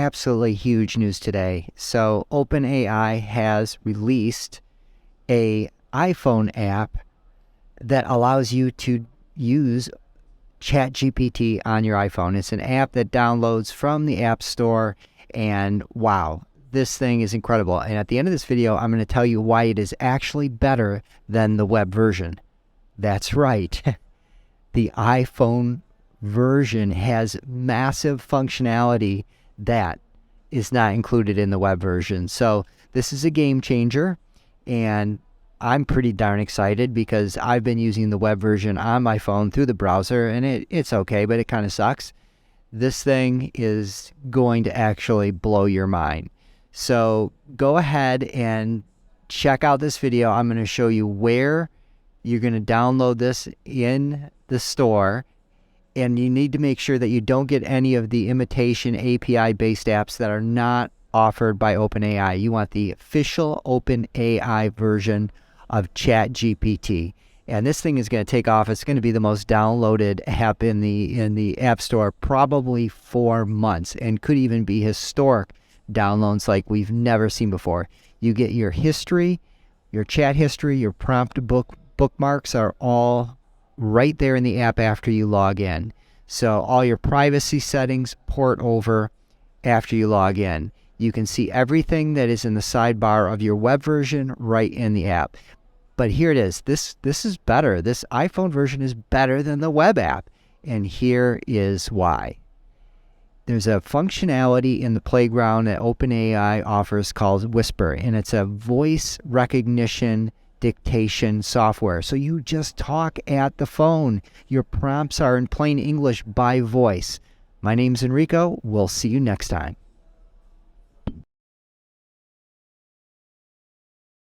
absolutely huge news today. So OpenAI has released a iPhone app that allows you to use ChatGPT on your iPhone. It's an app that downloads from the App Store, and wow, this thing is incredible. And at the end of this video, I'm going to tell you why it is actually better than the web version. That's right. The iPhone version has massive functionality that is not included in the web version. So this is a game changer, and I'm pretty darn excited because I've been using the web version on my phone through the browser, and it's okay, but it kind of sucks. This thing is going to actually blow your mind. So go ahead and check out this video. I'm going to show you where you're going to download this in the store, and you need to make sure that you don't get any of the imitation API-based apps that are not offered by OpenAI. You want the official OpenAI version of ChatGPT. And this thing is going to take off. It's going to be the most downloaded app in the App Store probably for months, and could even be historic downloads like we've never seen before. You get your history, your chat history, your prompt bookmarks are all right there in the app after you log in. So all your privacy settings port over after you log in. You can see everything that is in the sidebar of your web version right in the app. But here it is. This is better. This iPhone version is better than the web app. And here is why. There's a functionality in the playground that OpenAI offers called Whisper, and it's a voice recognition dictation software. So you just talk at the phone. Your prompts are in plain English by voice. My name's Enrico. We'll see you next time.